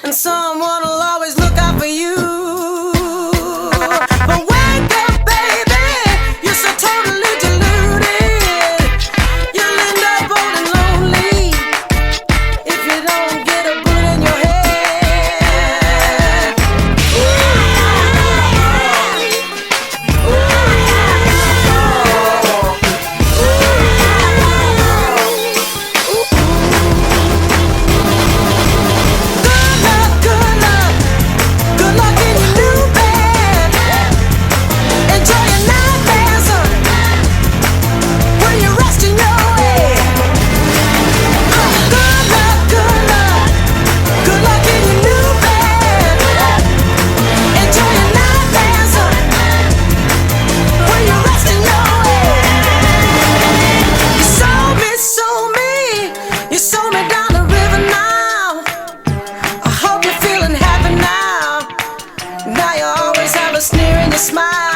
and someone will always look out for you. But wake up, baby, you're so totally deluded. You'll end up old and lonely if you don't get a bullet in your head. Now you always have a sneer in your smile.